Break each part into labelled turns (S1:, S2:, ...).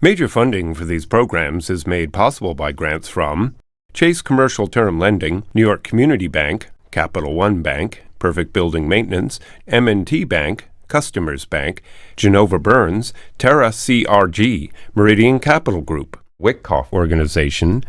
S1: Major funding for these programs is made possible by grants from Chase Commercial Term Lending, New York Community Bank, Capital One Bank, Perfect Building Maintenance, M&T Bank, Customers Bank, Genova Burns, Terra CRG, Meridian Capital Group, Wyckoff Organization.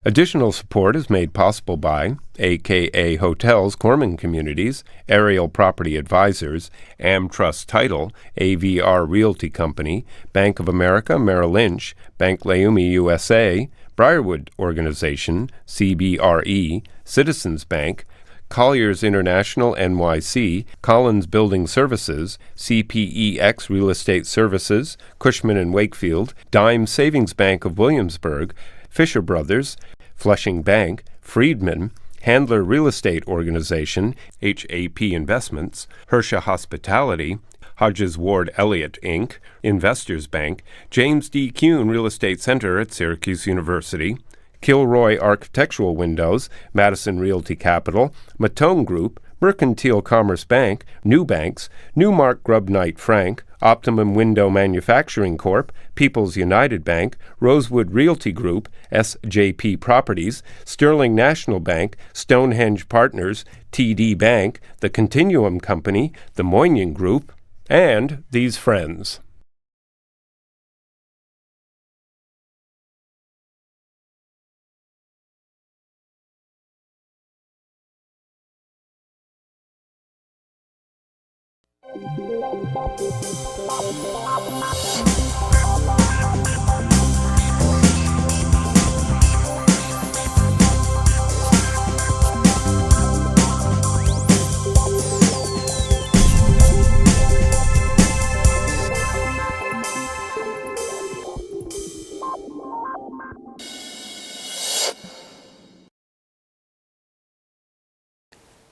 S1: Additional support is made possible by AKA Hotels Corman Communities, Ariel Property Advisors, AmTrust Title, AVR Realty Company, Bank of America Merrill Lynch, Bank Leumi USA, Briarwood Organization, CBRE, Citizens Bank, Colliers International NYC, Collins Building Services, CPEX Real Estate Services, Cushman & Wakefield, Dime Savings Bank of Williamsburg, Fisher Brothers, Flushing Bank, Friedman, Handler Real Estate Organization, HAP Investments, Hersha Hospitality, Hodges Ward Elliott, Inc., Investors Bank, James D. Kuhn Real Estate Center at Syracuse University, Kilroy Architectural Windows, Madison Realty Capital, Matone Group, Mercantile Commerce Bank, New Banks, Newmark Grubb Knight Frank, Optimum Window Manufacturing Corp., People's United Bank, Rosewood Realty Group, SJP Properties, Sterling National Bank, Stonehenge Partners, TD Bank, The Continuum Company, the Moynihan Group, and these friends.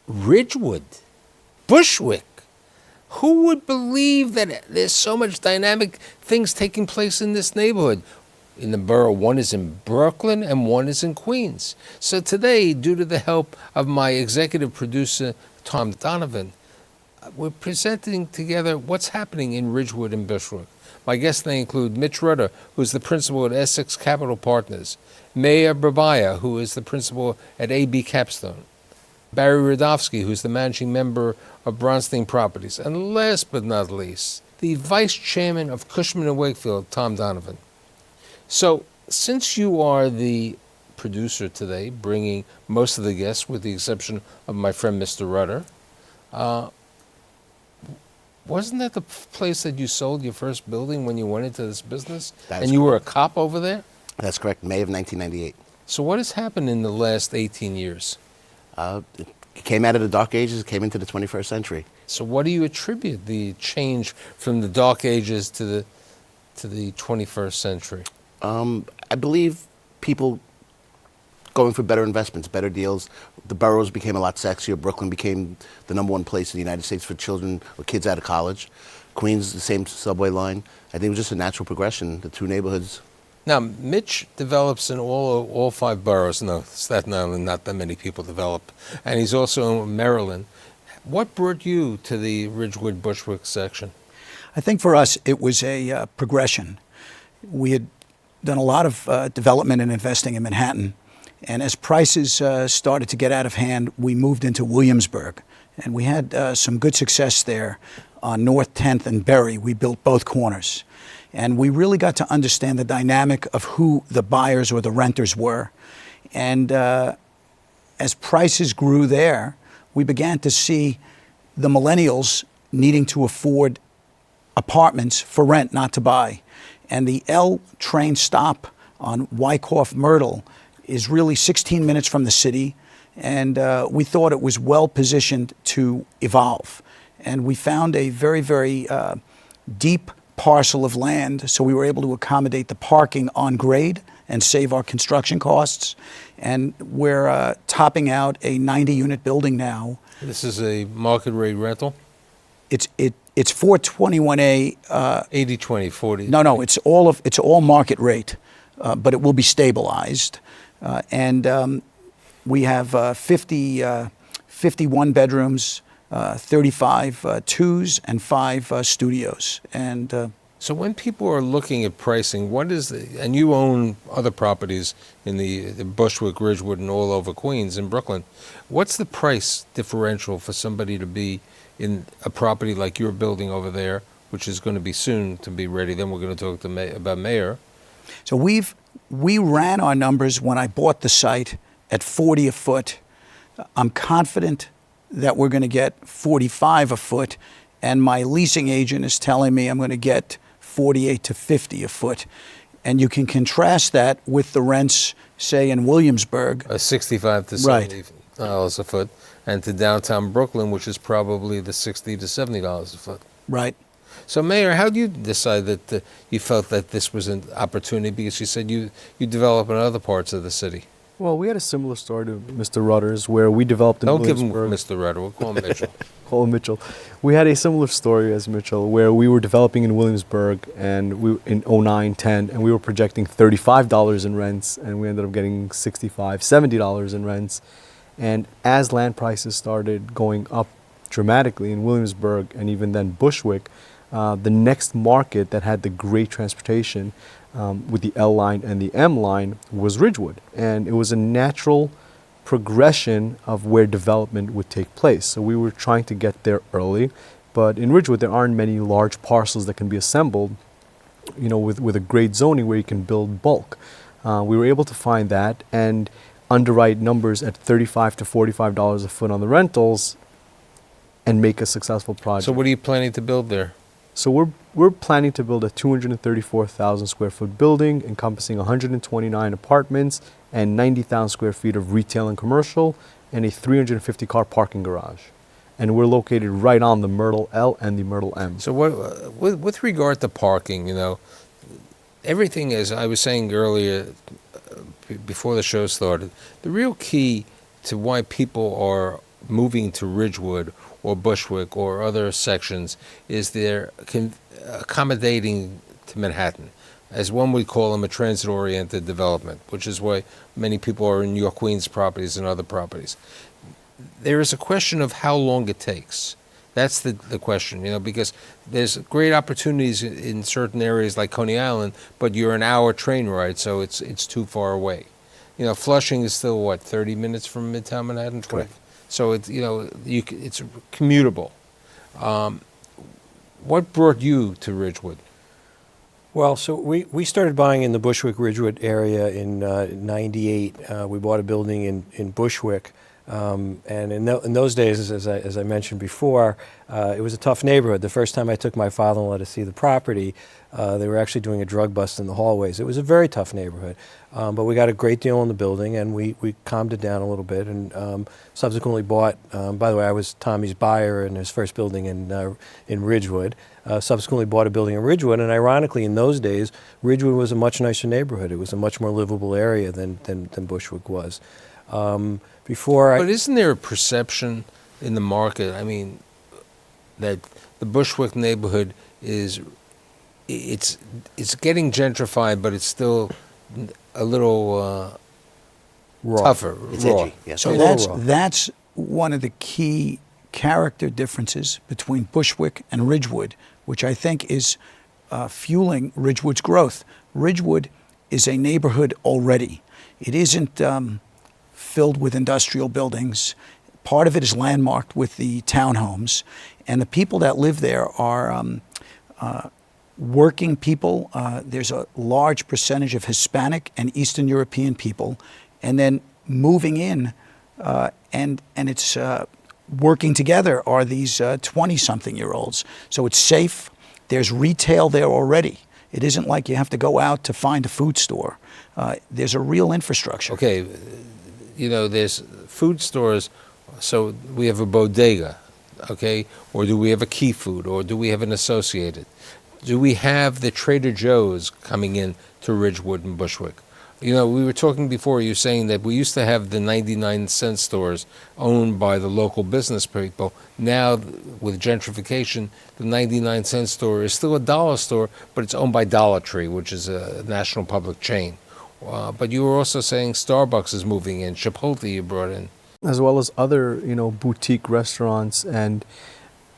S2: Ridgewood, Bushwick. Who would believe that there's so much dynamic things taking place in this neighborhood? In the borough, one is in Brooklyn and one is in Queens. So today, due to the help of my executive producer, Tom Donovan, we're presenting together what's happening in Ridgewood and Bushwick. My guests, they include Mitch Rutter, who's the principal at Essex Capital Partners, Meir Berbaya, who is the principal at AB Capstone, Barry Radofsky, who's the managing member of Bronstein Properties, and last but not least, the vice chairman of Cushman & Wakefield, Tom Donovan. So, since you are the producer today, bringing most of the guests, with the exception of my friend Mr. Rutter, wasn't that the place that you sold your first building when you went into this business? And you were a cop over there?
S3: That's correct, May of 1998.
S2: So what has happened in the last 18 years?
S3: It came out of the Dark Ages, came into the 21st century.
S2: So what do you attribute the change from the Dark Ages to the 21st century?
S3: I believe people going for better investments, better deals. The boroughs became a lot sexier. Brooklyn became the #1 place in the United States for children or kids out of college. Queens, the same subway line. I think it was just a natural progression, the two neighborhoods.
S2: Now, Mitch develops in all 5 boroughs. No, Staten Island, not that many people develop. And he's also in Maryland. What brought you to the Ridgewood Bushwick section?
S4: I think for us, it was a progression. We had done a lot of development and investing in Manhattan. And as prices started to get out of hand, we moved into Williamsburg. And we had some good success there on North 10th and Berry. We built both corners. And we really got to understand the dynamic of who the buyers or the renters were. And as prices grew there, we began to see the millennials needing to afford apartments for rent, not to buy. And the L train stop on Wyckoff Myrtle is really 16 minutes from the city. And we thought it was well positioned to evolve. And we found a very, very deep parcel of land, so we were able to accommodate the parking on grade and save our construction costs. And we're topping out a 90-unit building now.
S2: This is a market rate rental?
S4: It's 421A.
S2: 80-20, 40.
S4: No, it's all market rate, but it will be stabilized. And we have 51 bedrooms, 35 twos, and 5 studios. And
S2: So when people are looking at pricing, what is and you own other properties in the Bushwick, Ridgewood, and all over Queens and Brooklyn, what's the price differential for somebody to be in a property like you're building over there, which is going to be soon to be ready? Then we're going to talk to about Mayor.
S4: So we ran our numbers when I bought the site at 40 a foot. I'm confident that we're going to get 45 a foot, and my leasing agent is telling me I'm going to get 48 to 50 a foot. And you can contrast that with the rents, say, in Williamsburg.
S2: 65 to $70 a foot, and to downtown Brooklyn, which is probably the $60 to $70 a foot.
S4: Right.
S2: So, Mayor, how do you decide that you felt that this was an opportunity? Because you said you develop in other parts of the city.
S5: Well, we had a similar story to Mr. Rutter's, where we developed in
S2: Don't give him
S5: Williamsburg.
S2: Mr. Rutter. We'll call him Mitchell.
S5: Call him Mitchell. We had a similar story as Mitchell, where we were developing in Williamsburg, and we in 09, 10, and we were projecting $35 in rents, and we ended up getting $65, $70 in rents. And as land prices started going up dramatically in Williamsburg and even then Bushwick, the next market that had the great transportation with the L line and the M line was Ridgewood. And it was a natural progression of where development would take place. So we were trying to get there early, but in Ridgewood there aren't many large parcels that can be assembled, with a great zoning where you can build bulk. We were able to find that and underwrite numbers at $35 to $45 a foot on the rentals and make a successful project.
S2: So what are you planning to build there?
S5: So we're planning to build a 234,000 square foot building encompassing 129 apartments and 90,000 square feet of retail and commercial and a 350 car parking garage. And we're located right on the Myrtle L and the Myrtle M.
S2: So what, with regard to parking, everything, as I was saying earlier, before the show started, the real key to why people are moving to Ridgewood or Bushwick or other sections is they're accommodating to Manhattan, as one would call them, a transit-oriented development, which is why many people are in your Queens properties and other properties. There is a question of how long it takes. That's the question, because there's great opportunities in certain areas like Coney Island, but you're an hour train ride, so it's too far away. Flushing is still, 30 minutes from Midtown Manhattan?
S3: Correct.
S2: So it's commutable. What brought you to Ridgewood?
S6: Well, so we started buying in the Bushwick Ridgewood area in '98. We bought a building in Bushwick, and in those days, as I mentioned before, it was a tough neighborhood. The first time I took my father-in-law to see the property, they were actually doing a drug bust in the hallways. It was a very tough neighborhood, but we got a great deal on the building, and we calmed it down a little bit, and subsequently bought. By the way, I was Tommy's buyer in his first building in Ridgewood. Subsequently bought a building in Ridgewood, and ironically, in those days, Ridgewood was a much nicer neighborhood. It was a much more livable area than Bushwick was.
S2: But isn't there a perception in the market? I mean, that the Bushwick neighborhood it's getting gentrified, but it's still a little tougher,
S3: It's
S2: raw.
S3: edgy, yes.
S4: So that's one of the key character differences between Bushwick and Ridgewood, which I think is fueling Ridgewood's growth. Ridgewood is a neighborhood already. It isn't filled with industrial buildings. Part of it is landmarked with the townhomes, and the people that live there are working people. There's a large percentage of Hispanic and Eastern European people, and then moving in, and it's working together are these 20-something-year-olds. So it's safe. There's retail there already. It isn't like you have to go out to find a food store. There's a real infrastructure.
S2: Okay, there's food stores, so we have a bodega, okay? Or do we have a Key Food, or do we have an Associated? Do we have the Trader Joe's coming in to Ridgewood and Bushwick? We were talking before, you saying that we used to have the 99-cent stores owned by the local business people. Now, with gentrification, the 99-cent store is still a dollar store, but it's owned by Dollar Tree, which is a national public chain. But you were also saying Starbucks is moving in, Chipotle you brought in.
S5: As well as other, boutique restaurants. And,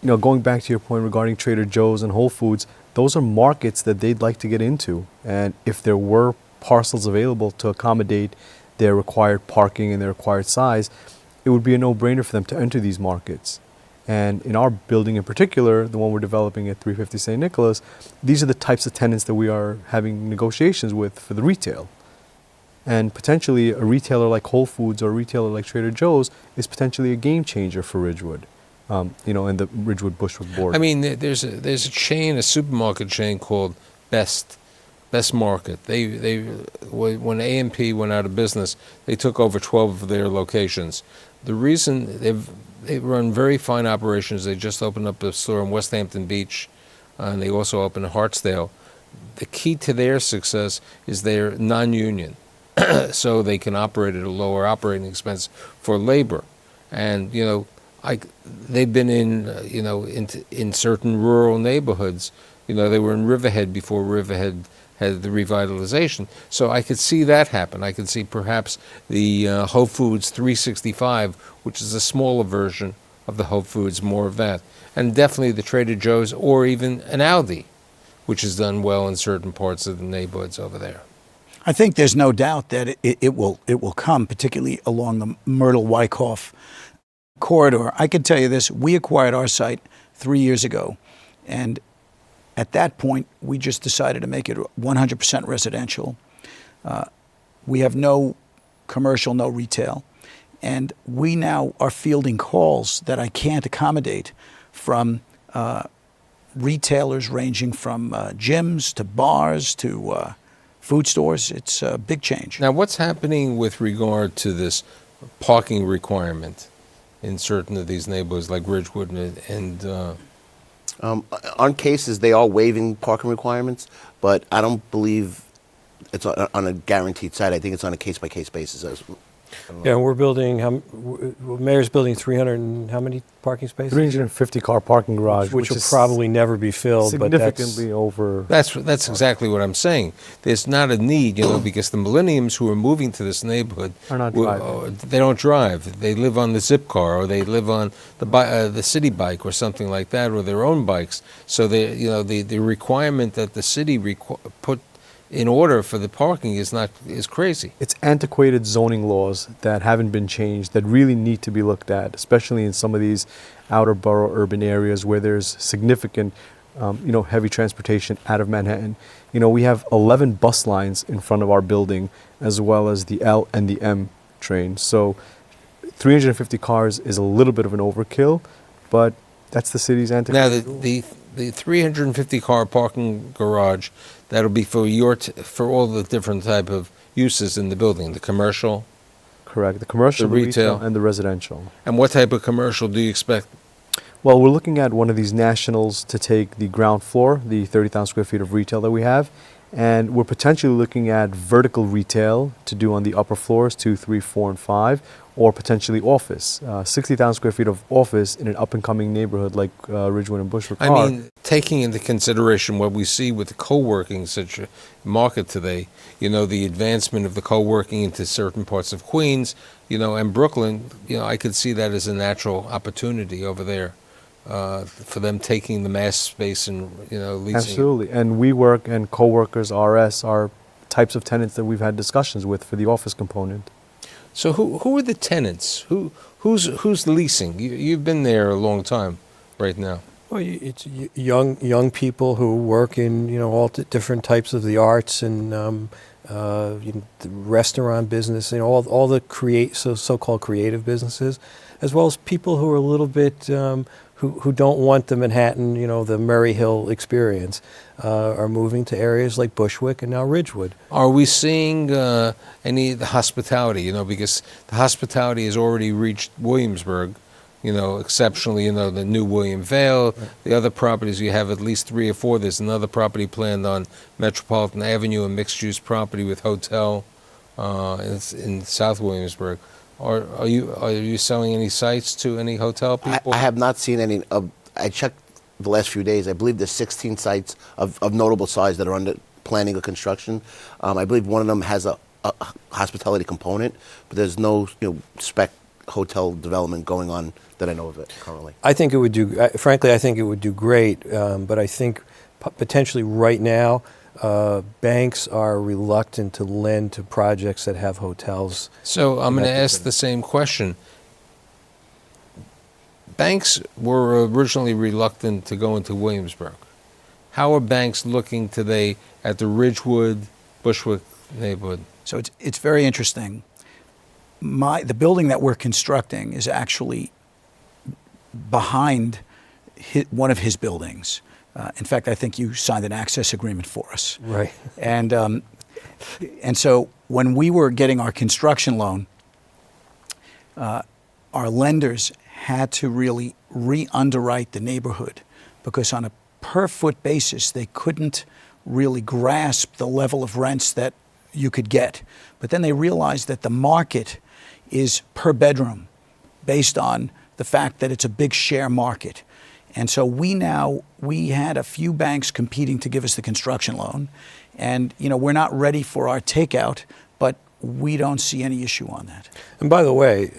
S5: going back to your point regarding Trader Joe's and Whole Foods, those are markets that they'd like to get into. And if there were parcels available to accommodate their required parking and their required size, it would be a no-brainer for them to enter these markets. And in our building in particular, the one we're developing at 350 St. Nicholas, these are the types of tenants that we are having negotiations with for the retail. And potentially a retailer like Whole Foods or a retailer like Trader Joe's is potentially a game changer for Ridgewood, and the Ridgewood Bushwick board.
S2: I mean, there's a chain, a supermarket chain called Best Market. When A&P went out of business, they took over 12 of their locations. The reason they run very fine operations. They just opened up a store in West Hampton Beach, and they also opened in Hartsdale. The key to their success is they're non-union, so they can operate at a lower operating expense for labor. And they've been in certain rural neighborhoods. They were in Riverhead before Riverhead had the revitalization. So I could see that happen. I could see perhaps the Whole Foods 365, which is a smaller version of the Whole Foods, more of that. And definitely the Trader Joe's or even an Aldi, which has done well in certain parts of the neighborhoods over there.
S4: I think there's no doubt that it will come, particularly along the Myrtle-Wyckoff corridor. I can tell you this, we acquired our site 3 years ago, and at that point, we just decided to make it 100% residential. We have no commercial, no retail, and we now are fielding calls that I can't accommodate from retailers ranging from gyms to bars to food stores. It's a big change.
S2: Now, what's happening with regard to this parking requirement in certain of these neighborhoods like Ridgewood and
S3: on cases, they are waiving parking requirements, but I don't believe it's on a guaranteed site. I think it's on a case-by-case basis.
S6: Yeah, we're building, Mayor's building 300 and how many parking spaces?
S5: 350 car parking garage,
S6: Which will
S5: is
S6: probably never be filled, but
S5: significantly over.
S2: That's exactly what I'm saying. There's not a need, because the millenniums who are moving to this neighborhood
S5: Are not driving.
S2: They don't drive. They live on the zip car, or they live on the city bike, or something like that, or their own bikes. So the requirement that the city put in order for the parking is crazy.
S5: It's antiquated zoning laws that haven't been changed that really need to be looked at, especially in some of these outer borough urban areas where there's significant, heavy transportation out of Manhattan. We have 11 bus lines in front of our building, as well as the L and the M train. So 350 cars is a little bit of an overkill, but that's the city's antiquated.
S2: Now, the 350 car parking garage, that'll be for for all the different type of uses in the building, the commercial.
S5: Correct. The commercial,
S2: The
S5: the retail,
S2: retail.
S5: and the residential.
S2: And what type of commercial do you expect?
S5: Well, we're looking at one of these nationals to take the ground floor, the 30,000 square feet of retail that we have, and we're potentially looking at vertical retail to do on the upper floors, 2, 3, 4, and 5, or potentially office. 60,000 square feet of office in an up-and-coming neighborhood like Ridgewood and Bushwick Park.
S2: I mean, taking into consideration what we see with the co-working market today, the advancement of the co-working into certain parts of Queens, and Brooklyn, I could see that as a natural opportunity over there for them taking the mass space and, leasing.
S5: Absolutely. And WeWork and Coworkers RS are types of tenants that we've had discussions with for the office component.
S2: So who are the tenants? Who's leasing? You've been there a long time right now.
S6: Well, it's young people who work in all different types of the arts and the restaurant business, all the so-called creative businesses, as well as people who are a little bit who don't want the Manhattan, the Murray Hill experience, are moving to areas like Bushwick and now Ridgewood.
S2: Are we seeing any of the hospitality? Because the hospitality has already reached Williamsburg. Exceptionally, the new William Vale. Right. The other properties, you have at least 3 or 4. There's another property planned on Metropolitan Avenue, a mixed-use property with hotel in South Williamsburg. Are you selling any sites to any hotel people?
S3: I have not seen any. I checked the last few days. I believe there's 16 sites of notable size that are under planning or construction. I believe one of them has a hospitality component, but there's no spec hotel development going on that I know of it currently.
S6: I think it would do. Frankly, I think it would do great. But I think potentially right now, banks are reluctant to lend to projects that have hotels.
S2: So I'm going to
S6: Connected
S2: ask
S6: to
S2: the same question. Banks were originally reluctant to go into Williamsburg. How are banks looking today at the Ridgewood, Bushwick neighborhood?
S4: So it's very interesting. The building that we're constructing is actually behind one of his buildings. In fact, I think you signed an access agreement for us.
S6: Right.
S4: And so when we were getting our construction loan, our lenders had to really re-underwrite the neighborhood because on a per-foot basis, they couldn't really grasp the level of rents that you could get. But then they realized that the market is per bedroom based on the fact that it's a big share market. And so we had a few banks competing to give us the construction loan. And, we're not ready for our takeout, but we don't see any issue on that.
S6: And by the way,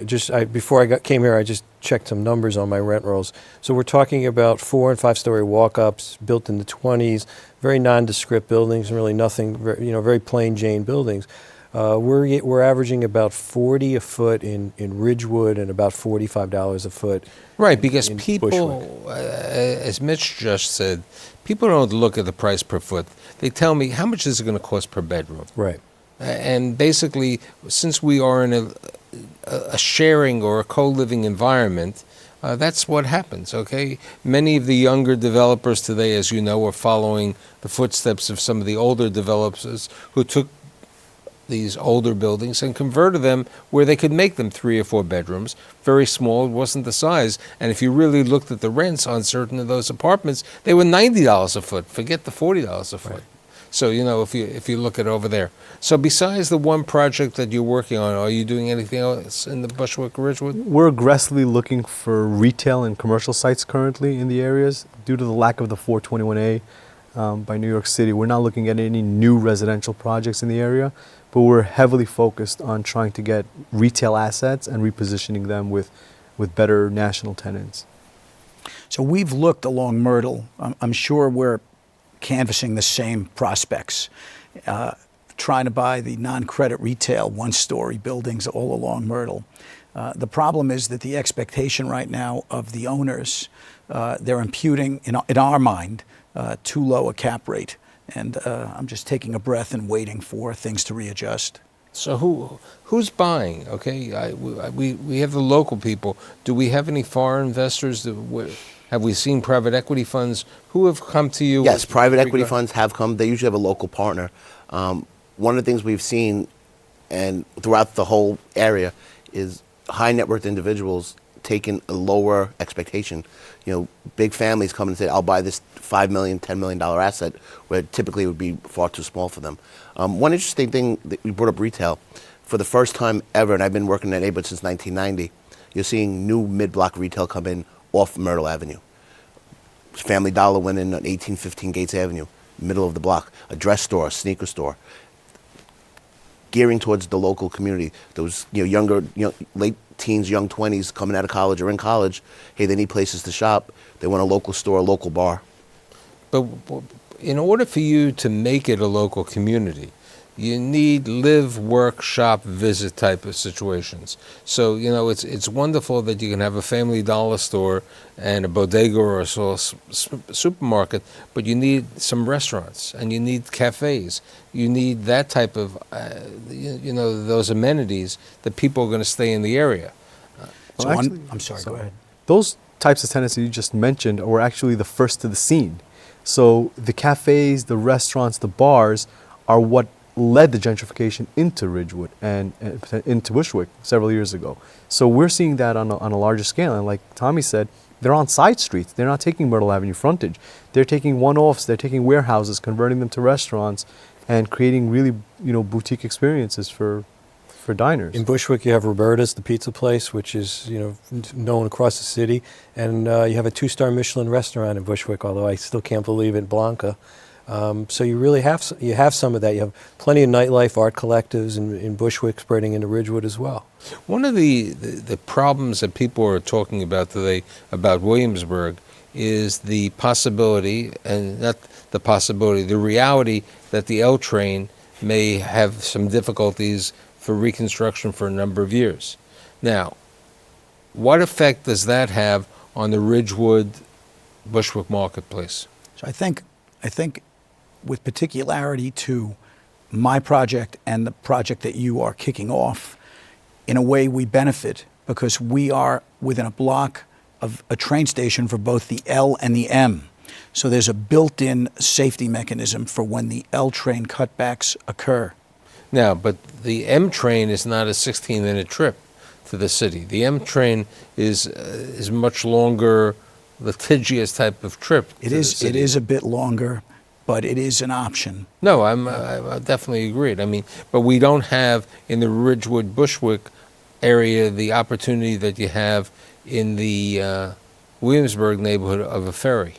S6: before I came here, I just checked some numbers on my rent rolls. So we're talking about 4- and 5-story walk-ups built in the 20s, very nondescript buildings, really nothing, very plain Jane buildings. We're averaging about $40 a foot in Ridgewood and about $45 a foot.
S2: Right, because
S6: in
S2: people,
S6: Bushwick.
S2: as Mitch just said, people don't look at the price per foot. They tell me, how much is it going to cost per bedroom?
S6: Right.
S2: And basically, since we are in a sharing or a co-living environment, that's what happens, okay? Many of the younger developers today, as you know, are following the footsteps of some of the older developers who took these older buildings and converted them where they could make them 3 or 4 bedrooms, very small, it wasn't the size. And if you really looked at the rents on certain of those apartments, they were $90 a foot, forget the $40 a foot. Right. So, if you look at over there. So besides the one project that you're working on, are you doing anything else in the Bushwick Ridgewood?
S5: We're aggressively looking for retail and commercial sites currently in the areas due to the lack of the 421A by New York City. We're not looking at any new residential projects in the area, but we're heavily focused on trying to get retail assets and repositioning them with better national tenants.
S4: So we've looked along Myrtle. I'm sure we're canvassing the same prospects, trying to buy the non-credit retail one-story buildings all along Myrtle. The problem is that the expectation right now of the owners, they're imputing, in our mind, too low a cap rate. And I'm just taking a breath and waiting for things to readjust.
S2: So who's buying? Okay, we have the local people. Do we have any foreign investors? Have we seen private equity funds who have come to you?
S3: Yes, private equity funds have come. They usually have a local partner. One of the things we've seen, and throughout the whole area, is high net worth individuals taking a lower expectation. Big families come and say, I'll buy this $5 million, $10 million asset, where typically it would be far too small for them. One interesting thing that we brought up retail. For the first time ever, and I've been working in that neighborhood since 1990, you're seeing new mid-block retail come in off Myrtle Avenue. Family Dollar went in on 1815 Gates Avenue, middle of the block. A dress store, a sneaker store, gearing towards the local community. Those younger, late teens, young 20s coming out of college or in college, hey, they need places to shop. They want a local store, a local bar.
S2: But in order for you to make it a local community, you need live, work, shop, visit type of situations. So, it's wonderful that you can have a Family Dollar store and a bodega or a supermarket, but you need some restaurants and you need cafes. You need that type of, those amenities that people are going to stay in the area.
S4: I'm sorry, go ahead.
S5: Those types of tenants that you just mentioned were actually the first to the scene. So the cafes, the restaurants, the bars are what led the gentrification into Ridgewood and into Bushwick several years ago. So we're seeing that on a larger scale. And like Tommy said, they're on side streets. They're not taking Myrtle Avenue frontage. They're taking one-offs. They're taking warehouses, converting them to restaurants, and creating really, boutique experiences for diners.
S6: In Bushwick, you have Roberta's, the pizza place, which is known across the city, and you have a 2-star Michelin restaurant in Bushwick. Although I still can't believe it, Blanca. So you really have some of that. You have plenty of nightlife, art collectives in Bushwick, spreading into Ridgewood as well.
S2: One of the problems that people are talking about today about Williamsburg is the possibility, and not the possibility, the reality that the L train may have some difficulties for reconstruction for a number of years. Now, what effect does that have on the Ridgewood Bushwick marketplace?
S4: So I think with particularity to my project and the project that you are kicking off, in a way we benefit because we are within a block of a train station for both the L and the M. So there's a built-in safety mechanism for when the L train cutbacks occur.
S2: Now, but the M train is not a 16-minute trip to the city. The M train is much longer, litigious type of trip.
S4: It
S2: to the
S4: is
S2: city.
S4: a bit longer, but it is an option.
S2: No, I definitely agreed. I mean, but we don't have in the Ridgewood Bushwick area the opportunity that you have in the Williamsburg neighborhood of a ferry.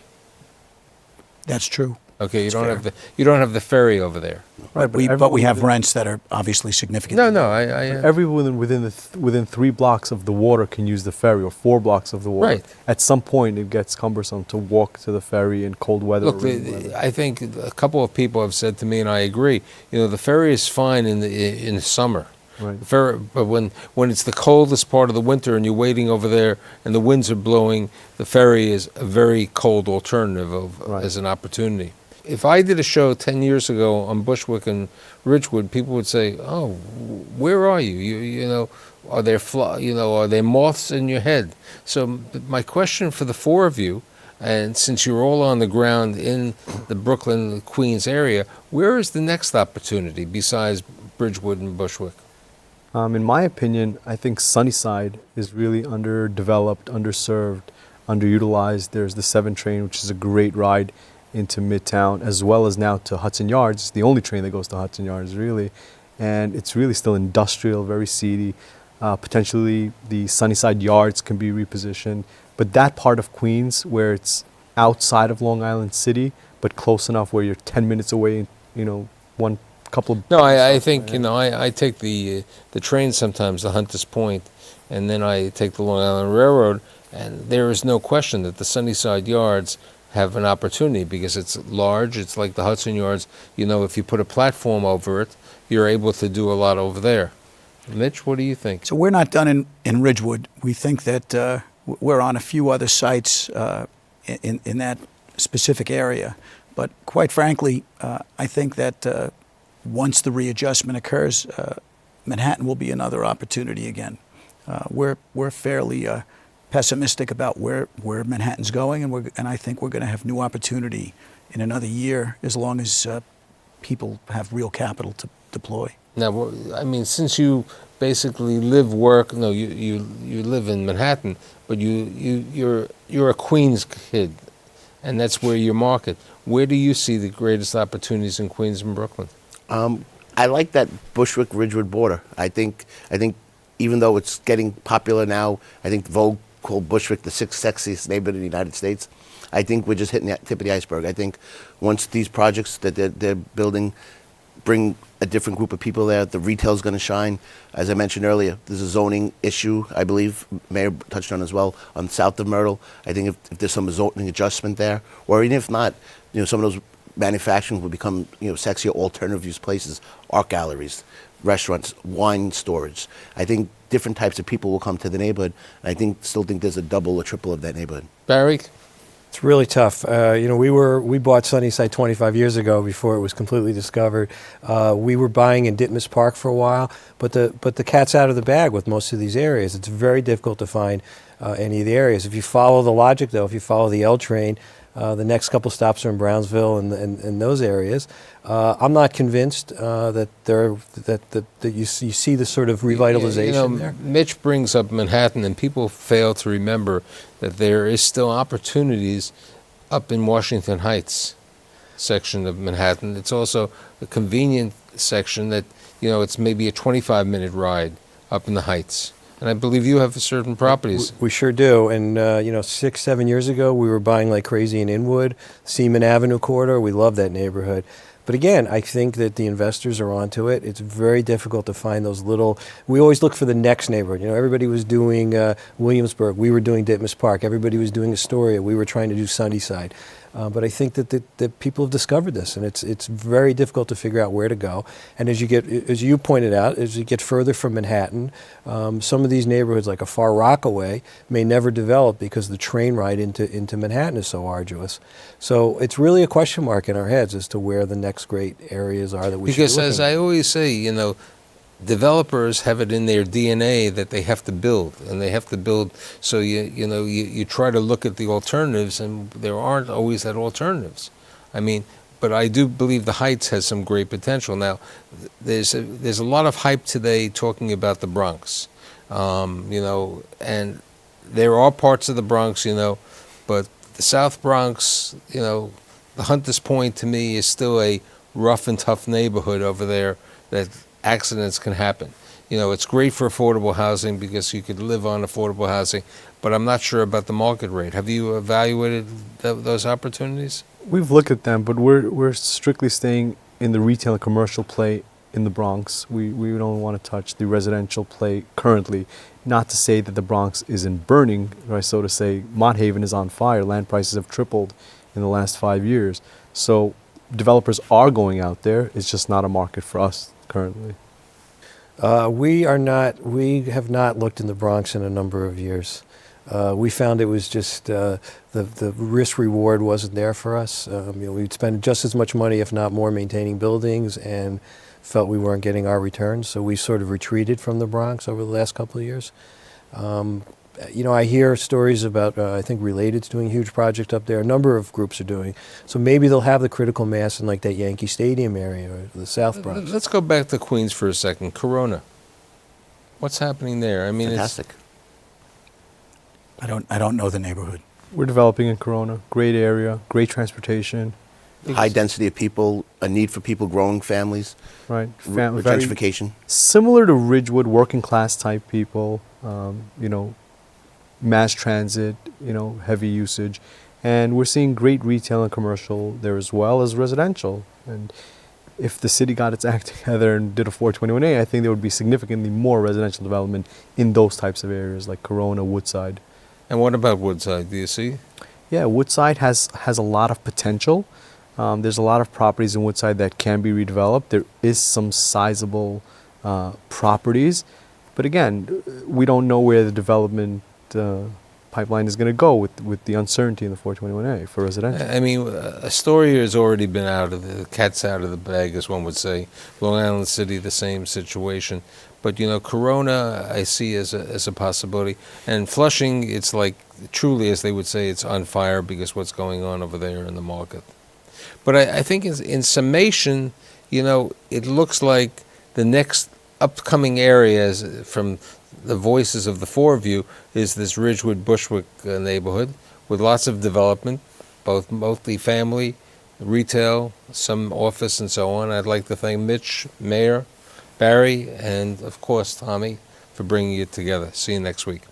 S4: That's true.
S2: Okay, you
S4: That's
S2: don't
S4: fair.
S2: have you don't have the ferry over there.
S4: But we have rents that are obviously significant.
S2: No, I
S5: Everyone within 3 blocks of the water can use the ferry, or 4 blocks of the water.
S2: Right.
S5: At some point, it gets cumbersome to walk to the ferry in cold weather.
S2: look.
S5: or rainy weather.
S2: I think a couple of people have said to me, and I agree. You know, the ferry is fine in the summer.
S5: Right.
S2: The ferry, but when it's the coldest part of the winter and you're waiting over there and the winds are blowing, the ferry is a very cold alternative
S5: Right.
S2: as an opportunity. If I did a show 10 years ago on Bushwick and Ridgewood, people would say, "Oh, where are you? You know, are there are there moths in your head?" So my question for the four of you, and since you're all on the ground in the Brooklyn, Queens area, where is the next opportunity besides Ridgewood and Bushwick?
S5: In my opinion, I think Sunnyside is really underdeveloped, underserved, underutilized. There's the 7 train, which is a great ride into Midtown, as well as now to Hudson Yards. It's the only train that goes to Hudson Yards, really. And it's really still industrial, very seedy. Potentially, the Sunnyside Yards can be repositioned. But that part of Queens, where it's outside of Long Island City, but close enough where you're 10 minutes away, one couple of...
S2: No, I think, I take the train sometimes to Hunters Point, and then I take the Long Island Railroad, and there is no question that the Sunnyside Yards have an opportunity because it's large. It's like the Hudson Yards. If you put a platform over it, you're able to do a lot over there. Mitch, what do you think?
S4: So we're not done in Ridgewood. We think that we're on a few other sites in that specific area. But quite frankly, I think that once the readjustment occurs, Manhattan will be another opportunity again. We're fairly pessimistic about where Manhattan's going, and I think we're going to have new opportunity in another year as long as people have real capital to deploy.
S2: Now, I mean, since you basically live, you live in Manhattan, but you're a Queens kid, and that's where you market. Where do you see the greatest opportunities in Queens and Brooklyn?
S3: I like that Bushwick-Ridgewood border. I think even though it's getting popular now, I think Vogue called Bushwick the 6th sexiest neighborhood in the United States. I think we're just hitting the tip of the iceberg. I think once these projects that they're building bring a different group of people there, the retail's going to shine. As I mentioned earlier, there's a zoning issue, I believe, Mayor touched on as well, on south of Myrtle. I think if there's some zoning adjustment there, or even if not, some of those manufacturing will become, sexier alternative use places, art galleries, restaurants, wine storage. I think different types of people will come to the neighborhood, and I still think there's a double or triple of that neighborhood.
S2: Barry?
S6: It's really tough. We bought Sunnyside 25 years ago before it was completely discovered. We were buying in Ditmas Park for a while, but the cat's out of the bag with most of these areas. It's very difficult to find any of the areas. If you follow the logic, though, if you follow the L train, the next couple stops are in Brownsville and those areas. I'm not convinced that you see the sort of revitalization there.
S2: Mitch brings up Manhattan, and people fail to remember that there is still opportunities up in Washington Heights section of Manhattan. It's also a convenient section that, it's maybe a 25-minute ride up in the Heights. And I believe you have certain properties.
S6: We sure do. And, 6-7 years ago, we were buying like crazy in Inwood, Seaman Avenue corridor. We love that neighborhood. But again, I think that the investors are onto it. It's very difficult to find those little. We always look for the next neighborhood. You know, everybody was doing Williamsburg. We were doing Ditmas Park. Everybody was doing Astoria. We were trying to do Sunnyside. But I think that people have discovered this, and it's very difficult to figure out where to go. And as you pointed out, as you get further from Manhattan, some of these neighborhoods, like a Far Rockaway, may never develop because the train ride into Manhattan is so arduous. So it's really a question mark in our heads as to where the next great areas are that we should be
S2: Because
S6: looking
S2: as
S6: at.
S2: I always say, you know, developers have it in their DNA that they have to build, and they have to build. So you try to look at the alternatives, and there aren't always that alternatives. I mean, but I do believe the Heights has some great potential. Now, there's a lot of hype today talking about the Bronx, you know, and there are parts of the Bronx, you know, but the South Bronx, you know, the Hunters Point to me is still a rough and tough neighborhood over there that accidents can happen. You know, it's great for affordable housing because you could live on affordable housing, but I'm not sure about the market rate. Have you evaluated those opportunities?
S5: We've looked at them, but we're strictly staying in the retail and commercial play in the Bronx. We don't want to touch the residential play currently. Not to say that the Bronx isn't burning, right? So to say, Mott Haven is on fire. Land prices have tripled in the last 5 years. So developers are going out there. It's just not a market for us currently.
S6: We have not looked in the Bronx in a number of years. We found it was just the risk reward wasn't there for us. You know, we'd spend just as much money, if not more, maintaining buildings, and felt we weren't getting our returns. So we sort of retreated from the Bronx over the last couple of years. You know, I hear stories about, I think Related's doing a huge project up there. A number of groups are doing. So maybe they'll have the critical mass in like that Yankee Stadium area or the South Bronx.
S2: Let's go back to Queens for a second. Corona. What's happening there? I mean,
S3: Fantastic.
S4: I don't know the neighborhood.
S5: We're developing in Corona. Great area, great transportation,
S3: High density of people, a need for people growing families,
S5: right?
S3: very
S5: Very
S3: gentrification.
S5: similar to Ridgewood, working class type people, you know, mass transit, you know, heavy usage. And we're seeing great retail and commercial there as well as residential. And if the city got its act together and did a 421A, I think there would be significantly more residential development in those types of areas like Corona, Woodside.
S2: And what about Woodside? Do you see?
S5: Yeah, Woodside has a lot of potential. There's a lot of properties in Woodside that can be redeveloped. There is some sizable properties. But again, we don't know where the development pipeline is going to go with the uncertainty in the 421A for residential.
S2: I mean, Astoria has already been out of the cat's out of the bag, as one would say. Long Island City, the same situation. But you know, Corona, I see as a possibility, and Flushing, it's like truly, as they would say, it's on fire because what's going on over there in the market. But I think in summation, you know, it looks like the next upcoming areas from the voices of the four of you is this Ridgewood Bushwick neighborhood with lots of development, both multi-family, retail, some office, and so on. I'd like to thank Mitch, Mayor, Barry, and of course Tommy for bringing it together. See you next week.